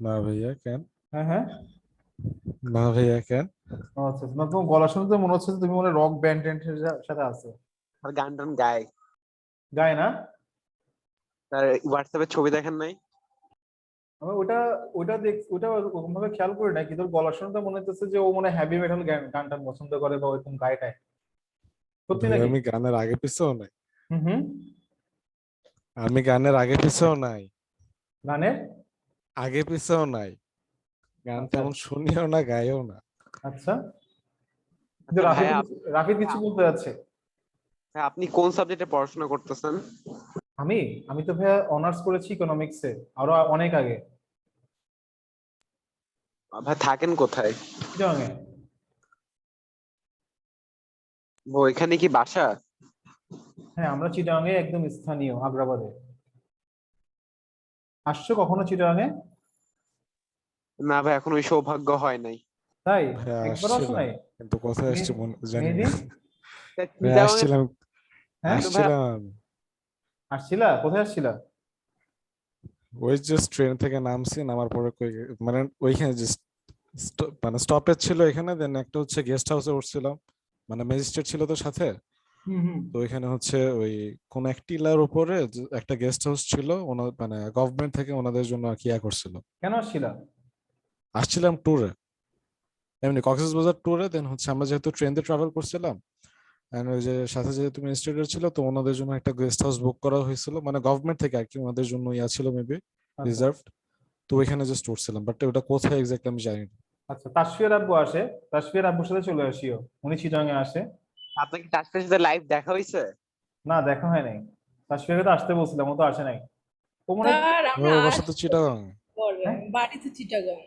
না ভাইয়া কেন? হ্যাঁ হ্যাঁ, না ভাইয়া কেন? ও আচ্ছা, না তোমার গলা শুনতে তো মনে হচ্ছে যে তুমি মনে রক ব্যান্ড ট্যান্ডের সাথে আছো। আর গান টান গায়। গায় না? তার হোয়াটসঅ্যাপে ছবি দেখেন নাই? আমি ওটা ওটা দেখ, ওটা ওরকম ভাবে খেয়াল করি না, কিন্তু ওর গলা শুনতে মনে হচ্ছে যে ও মনে হ্যাভি মেটাল গান টান পছন্দ করে বা ওরকম গায়টায়। সত্যি ভাই নাকি? আমি গানের আগে পিছেও নাই, হুম হুম। আমি গানের আগে পিছেও নাই, গানের আগে পিছেও নাই, গান আচ্ছা তেমন শুনিও না গাইও না। আচ্ছা। কিন্তু আচ্ছা রাফি ভাইয়া, রাফিদ কিছু বলতে যাচ্ছে। আপনি কোন সাবজেক্টে পড়াশোনা করতেছেন? আমি আমি তো ভাইয়া অনার্স করেছি ইকোনমিক্সে, আরো অনেক আগে। ভাই থাকেন কোথায়? চিটাগাঙে। ও এখানে কি বাসা? হ্যাঁ, আমরা চিটাগাঙে একদম স্থানীয়, আগ্রাবাদে। আসছো কখনো চিটাগাঙে? না ভাই, এখন ওই সৌভাগ্য হয় নাই। তাই? ভাই একবারও আসো আসছিলাম, নাই? কিন্তু কোথায় আসছি মেহেদি জানি মেহেদি? না। ভাই চিটাগাং আসছিলাম, হ্যাঁ, তো ভাই, আসছিলাম আমি। আসছিলা? কোথায় আসছিলা? ওই জাস্ট ট্রেন থেকে নামছি, নামার পরে মানে ওইখানে জাস্ট মানে স্টপেজ ছিল এখানে, দেন একটা হচ্ছে গেস্ট হাউসে উঠছিলাম, মানে ম্যাজিস্ট্রেট ছিল তো সাথে। হুম হুম। তো ওইখানে হচ্ছে ওই কোন এক টিলার উপরে একটা গেস্ট হাউস ছিল, ওনার মানে গভর্নমেন্ট থেকে ওনাদের জন্য আর কি ইয়া করছিল। কেন আসছিলা? আসছিলাম ট্যুরে, এমনি কক্সবাজার ট্যুরে। দেন হচ্ছে আমরা যেহেতু ট্রেন দিয়ে ট্রাভেল করছিলাম, এন্ড ওই যে সাথে যেহেতু মিনিস্ট্রেটর ছিল, তো ওনাদের জন্য একটা গেস্ট হাউস বুক করা হয়েছিল, মানে গভর্নমেন্ট থেকে আর কি, ওনাদের জন্য ইয়া ছিল মেবি আচ্ছা রিজার্ভড। তো ওইখানে জাস্ট উঠছিলাম, বাট ওটা কোথায় এক্স্যাক্টলি আমি জানি না। আচ্ছা। তাসফিয়ার আব্বু আসে, তাসফিয়ার আব্বুর সাথে চলে আসিও, উনি চিটাগাঙে আসে। আপনাকে টাচটার সাথে লাইভ দেখা হয়েছে? না, দেখা হয় নাই। তাসফিয়াকে তো আসতে বলছিলাম, ও তো আসে নাই। ও মনে হয়। স্যার ও আমরা বাসা তো আসছি চিটাগাং। পরে, হ্যাঁ, বাড়ি তো চিটাগাং।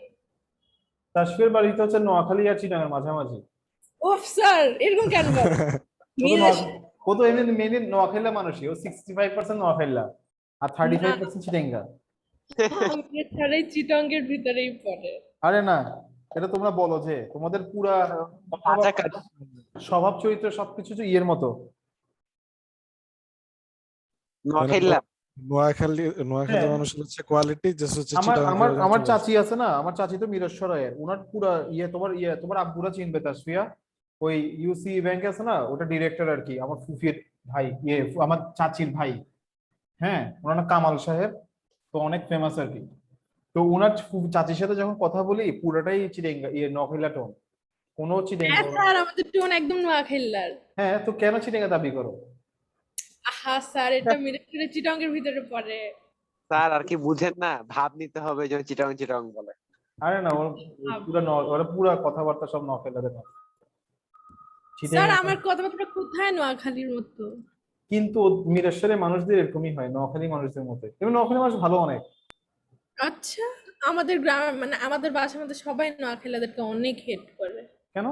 তাসফিয়ার বাড়িতে হচ্ছে নোয়াখালী আর চিটাগাঙের মাঝামাঝি। ওফ স্যার, এরকম কেন বলেন? ও তো মিল নোয়া- ও তো এমনি মেনলি নোয়াখালীর মানুষই, ও 65% নোয়াখালীলা আর না, 35% চিটাঙ্গা। আমাদের ছাড়াই চিটাঙ্গের ভিতরেই পড়ে। আরে না, এটা তোমরা বলো যে তোমাদের পুরা কথাবার্তা, কাছাকাছি। স্বভাব চরিত্র সবকিছু যে ইয়ের মতো। মানে নোয়াখাইলা। নোয়াখালী, হ্যাঁ, নোয়াখালীর মানুষের হচ্ছে কোয়ালিটি, জাস্ট হচ্ছে আমার চিটাগাং আমার আমার চলে আসে। চাচি আছে না, আমার চাচি তো মিরেশ্বরায়ের, উনার পুরা তোমার আব্বুরা চিনবে তাসফিয়া। ওই ইউসি ব্যাংক আছে না, ওটা ডিরেক্টর আর কি, আমার ফুফির ভাই, আমার চাচির ভাই। হ্যাঁ, ওনার নাম কামাল সাহেব। তো অনেক ফেমাস আর কি। তো ওনার চাচির সাথে যখন কথা বলি, পুরাটাই চিড়েঙ্গা, নকইলা টোন, কোনো চিড়েঙ্গা হ্যাঁ ওরা। স্যার, আমাদের টোন একদম নোয়াখালীর। হ্যাঁ, তো কেন চিড়েঙ্গা দাবি করো? আহা স্যার, এটা মিরপুরে চিটাঙ্গের ভিতরে পড়ে। স্যার আর কি বুঝেন না, ভাব নিতে হবে যে চিটাং চিটাং বলে। আরে না, ওর ওরা পুরা কথাবার্তা সব নকইলাদের মতো, স্যার চিড়েঙ্গা। আমার কথাবার্তা কোথায় নোয়াখালীর মতো? কিন্তু মিরেশ্বরের মানুষদের এরকমই হয়, নোয়াখালী মানুষদের মতো। এবং নোয়াখালী মানুষ ভালো অনেক। আচ্ছা, আমাদের গ্রামের মানে আমাদের বাসার মধ্যে সবাই নোয়াখালীদেরকে অনেক হেট করে। কেন?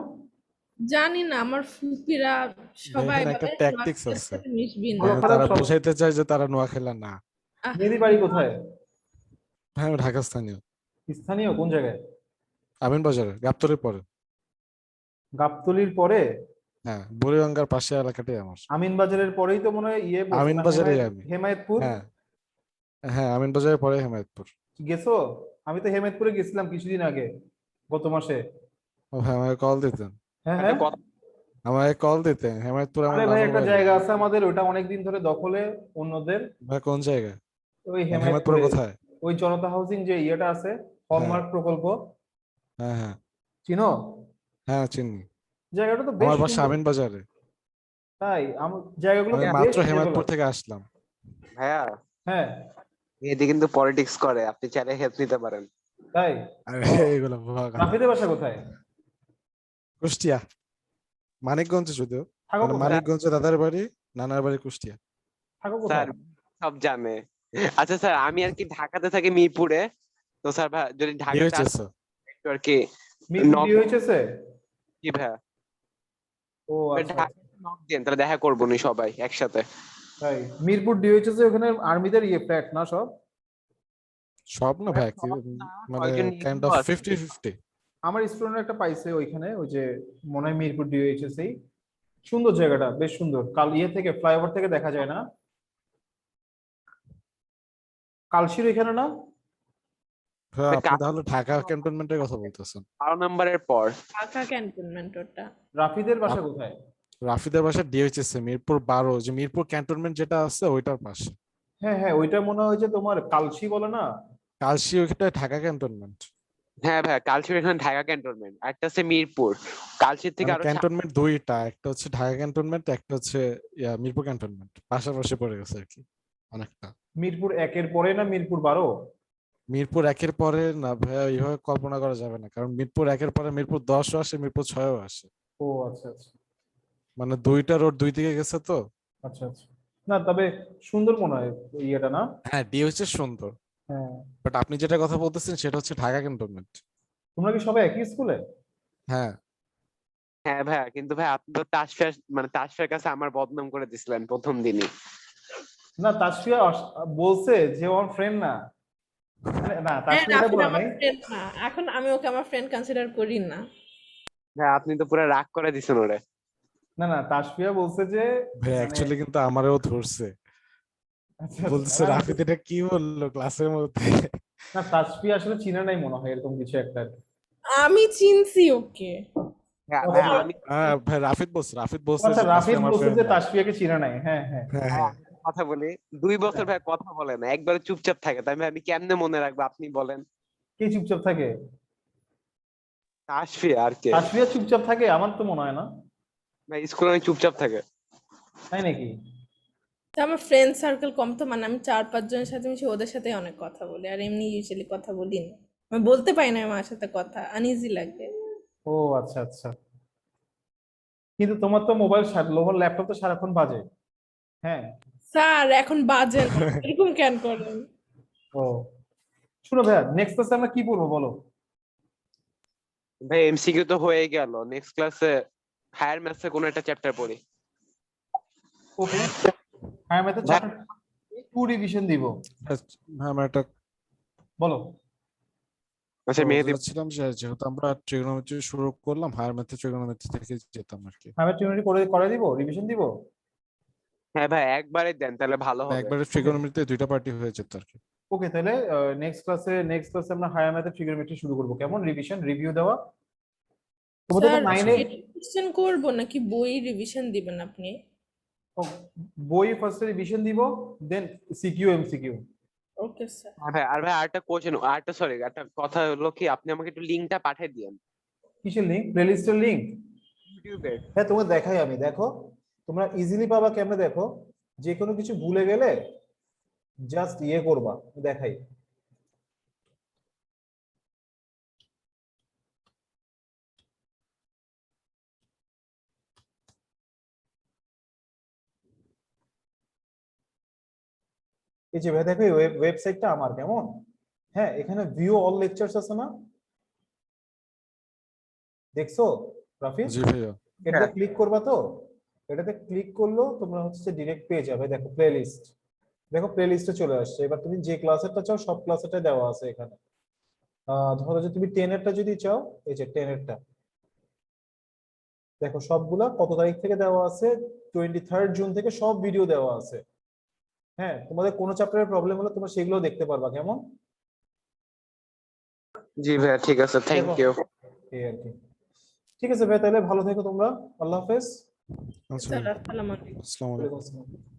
জানি না, আমার ফুপিরা সবাই এখানে একটা বলে ট্যাকটিক্স নোয়াখালীর আছে, সাথে মিশবি না। ভালো মানে খারাপ তারা সব। বুঝাইতে চায় যে তারা নোয়াখালী না। আহ, মেহেদি বাড়ি কোথায়? হ্যাঁ আমি ঢাকা স্থানীয়। স্থানীয় কোন জায়গায়? আমিন বাজারে, গাবতলীর পরে। গাবতলীর পরে? হ্যাঁ, বুড়িগঙ্গার পাশে এলাকাটাই আমার। আমিন বাজারের পরেই তো মনে হয় ইয়ে পড়ছে আমিন না, বাজারে আমি। হেমায়েতপুর। হ্যাঁ, হ্যাঁ আমিন বাজারের পরে হেমায়তপুর। গেছো? আমি তো হেমায়েতপুরে গেছিলাম কিছুদিন আগে, গত মাসে। ও হ্যাঁ, আমাকে কল দিতেন, হ্যাঁ একটা হ্যাঁ। কথা। আমাকে কল দিতেন। হেমায়তপুর আমার আরে ভাই, নানুর একটা বাড়ি। জায়গা আছে আমাদের, ওটা অনেকদিন ধরে দখলে অন্যদের। ভাই কোন জায়গায়? ওই মানে হেমায়তপুরে হেমায়েতপুরে, কোথায়? ওই জনতা হাউজিং যে ইয়েটা আছে, হ্যাঁ, হলমার্ক প্রকল্প। হ্যাঁ, হ্যাঁ, চিনো? হ্যাঁ চিনি। জায়গাটা তো বেশ আমার বাসা সুন্দর। আমিন বাজারে। তাই আমার জায়গাগুলো আমি তো বেশ মাত্র হেমায়তপুর ডেভেলপ। থেকে আসলাম। ভাইয়া, হ্যাঁ। এদি কিন্তু পলিটিক্স করে, আপনি চাইলে হেল্প নিতে পারেন। তাই? আরে ও, এগুলো ভুয়া কথা। রাফিদের বাসা কোথায়? কুষ্টিয়া, মানিকগঞ্জ যদিও, থাকো মানে কোথায়? স্যার, মানিকগঞ্জে দাদার বাড়ি, নানার বাড়ি কুষ্টিয়া। থাকো স্যার কোথায়? সব জানে। আচ্ছা স্যার, আমি আর কি ঢাকাতে থাকি মিরপুরে। তো স্যার ভাই যদি ঢাকাতে ডিওএইচএস। আসেন একটু আর কি মিরপুর নক। DOHS এ? কি ভাইয়া, ও আচ্ছা ঢাকা আচ্ছা। নক দেন, তাহলে দেখা করবো নি সবাই একসাথে। তাই? মিরপুর DOHS এ ওখানে আর্মিদের ইয়ে ফ্ল্যাট না সব? সব না ভাইয়া ভাই, সব না, মানে কয়েকজন কাইন্ড নিরীহ অফ আছে। 50-50। আমার স্টুডেন্ট একটা পাইছে ওইখানে, ওই যে মনে হয় মিরপুর DOHS এই। সুন্দর জায়গাটা, বেশ সুন্দর, কাল ইয়ে থেকে ফ্লাইওভার থেকে দেখা যায় না? কালশির এখানে না? হ্যাঁ, ভাই, আপনি তাহলে ঢাকা ক্যান্টনমেন্টের কথা বলতেছেন। 12 নম্বরের পর। ঢাকা ক্যান্টনমেন্ট ওটা। রাফিদের বাসা আপ- কোথায়? রাফিদের বাসা ডিওএইচএস এ, মিরপুর 12, যে মিরপুর ক্যান্টনমেন্ট যেটা আছে ওইটার পাশে। হ্যাঁ হ্যাঁ, ওইটা মনে হয় যে তোমার কালশি বলে না? কালশি ওইটা ঢাকা ক্যান্টনমেন্ট। হ্যাঁ ভাইয়া, কালচির এখানে ঢাকা ক্যান্টনমেন্ট, একটা হচ্ছে মিরপুর। কালচির থেকে আরো ক্যান্টনমেন্ট দুইটা, একটা হচ্ছে ঢাকা ক্যান্টনমেন্ট, একটা হচ্ছে মিরপুর ক্যান্টনমেন্ট, পাশাপাশি পড়ে গেছে আর কি অনেকটা। মিরপুর 1-এর পরে না মিরপুর 12? মিরপুর 1-এর পরে না ভাইয়া, এইভাবে কল্পনা করা যাবে না, কারণ মিরপুর 1-এর পরে মিরপুর 10ও আসে, মিরপুর 6ও আসে, ও আচ্ছা আচ্ছা মানে দুইটা রোড দুই দিকে গেছে তো। আচ্ছা আচ্ছা। না তবে সুন্দর মনে হয় ইয়েটা না? হ্যাঁ, ডি হচ্ছে সুন্দর, হ্যাঁ। বাট আপনি যেটা কথা বলতেছেন সেটা হচ্ছে ঢাকা ক্যান্টনমেন্ট। তোমরা কি সবাই একই স্কুলে? হ্যাঁ, হ্যাঁ ভাইয়া, কিন্তু ভাই আপনি তো তাসফিয়া মানে তাসফিয়ার কাছে আমার বদনাম করে দিছিলেন প্রথম দিনই। না তাসফিয়া বলছে যে ওর ফ্রেন্ড না, না হ্যাঁ, তাসফিয়া এটা রাফিদ বলে আমার নাই। ফ্রেন্ড না, এখন আমি ওকে আমার ফ্রেন্ড কনসিডার করি না। ভাই আপনি তো পুরো রাগ করে দিছেন ওরে। না না তাসফিয়া বলছে যে ভাই মানে অ্যাকচুয়ালি কিন্তু আমারও ধরছে, আচ্ছা আচ্ছা, বলছে না, রাফিদ এটা কি বললো ক্লাসের মধ্যে। না তাসফিয়া আসলে চিনা নাই মনে হয় এরকম কিছু একটা। আমি চিনছি ওকে। হ্যাঁ ও, ভাই আচ্ছা। আমি হ্যাঁ ভাই, রাফিদ বলছে আচ্ছা যে রাফিদ তাসফিয়া আমার বলছে ফ্রেন্ড যে না। তাসফিয়াকে চিনা নাই, হ্যাঁ হ্যাঁ। হ্যাঁ ভাই, হ্যাঁ, আমি একটা কথা বলি, 2 বছর ভাই কথা বলে না, একবার চুপচাপ থাকে, তাই আমি কেমনে মনে রাখবো আপনি বলেন। কে চুপচাপ থাকে? তাসফিয়া আর কে? তাসফিয়া চুপচাপ থাকে? আমার তো মনে হয় না। ভাই স্কুলে অনেক চুপচাপ থাকে। তাই নাকি? তো আমার ফ্রেন্ড সার্কেল কম তো, মানে আমি 4-5 জনের সাথে মিশি, ওদের সাথে অনেক কথা বলি, আর এমনি ইউজুয়ালি কথা বলি না। আমি বলতে পারি না আমার সাথে কথা, আনইজি লাগে। ও আচ্ছা আচ্ছা। কিন্তু তোমার তো মোবাইল ল্যাপটপ তো সারাক্ষণ বাজে। হ্যাঁ। স্যার এখন বাজে না, এরকম কেন করেন? ও শুনো ভাইয়া, নেক্সট ক্লাসে আমরা কি পড়বো বলো? ভাই এমসিকিউ তো হয়ে গেল, নেক্সট ক্লাসে হায়ার ম্যাথসে কোনো একটা চ্যাপ্টার পড়ি। ওকে, হ্যাঁ ম্যাথে ভাই, চ্যাপ্টার 2 রিভিশন দিব। হ্যাঁ, আমার একটা বলো। আচ্ছা মেহেদি, বলছিলাম যে যেহেতু আমরা ট্রিগোনোমেট্রি শুরু করলাম, হায়ার ম্যাথে ট্রিগোনোমেট্রি থেকে যেতাম আর কি। হ্যাঁ টিউটোরিয়াল করে দিব, রিভিশন দিব। হ্যাঁ ভাই একবারে দেন তাহলে ভালো হবে। একবারে ট্রিগোনোমেট্রিতে দুইটা পার্টি হয়ে যেত আর কি। ওকে তাহলে নেক্সট ক্লাসে আমরা হায়ার ম্যাথে ট্রিগোনোমেট্রি শুরু করব, কেমন? রিভিশন রিভিউ দেওয়া। তোমাদের তো স্যার 9-এ রিভিশন করবো নাকি বই রিভিশন দিবেন আপনি? বই ফার্স্টে রিভিশন দিব, দেন সিকিউ এমসিকিউ। Okay sir. হ্যাঁ ভাই, আর ভাই আরেকটা কোশ্চেন, আরেকটা সরি, একটা কথা হলো কি, আপনি আমাকে একটু লিঙ্কটা পাঠিয়ে দিয়েন কিসের লিংক? প্লেলিস্টের লিংক? ইউটিউবের। হ্যাঁ তোমার দেখাই আমি, দেখো তোমরা ইজিলি পাবা কেমনে, দেখো যে কোনো কিছু ভুলে গেলে জাস্ট ইয়ে করবা, দেখাই। এই যে ভাই দেখো, ওয়েবসাইটটা আমার কেমন। হ্যাঁ এখানে ভিউ অল লেকচারস আছে না, দেখছো রাফি? জি ভাইয়া। এটাতে ক্লিক করবা তো, এটাতে ক্লিক করলো তোমরা হচ্ছে ডিরেক্ট পেয়ে যাবে, দেখো প্লেলিস্ট, দেখো প্লেলিস্টে চলে আসছে। এবার তুমি যে ক্লাসেরটা চাও সব ক্লাসেরটা দেওয়া আছে এখানে। ধরো যে তুমি 10-এরটা যদি চাও, এই যে 10-এরটা দেখো, সবগুলা কত তারিখ থেকে দেওয়া আছে, 23 জুন থেকে সব ভিডিও দেওয়া আছে। হ্যাঁ তোমাদের কোনো চ্যাপ্টারের প্রবলেম হলে তোমরা সেগুলো দেখতে পারবা, কেমন? জি ভাইয়া ঠিক আছে, থ্যাংক দেখো, ইউ। এই আর কি। ঠিক আছে ভাই, তাহলে ভালো থেকো তোমরা। আল্লাহ হাফেজ। আচ্ছা, স্যার আসসালামু আলাইকুম। আসসালামু আলাইকুম। ওয়ালাইকুম আসসালাম।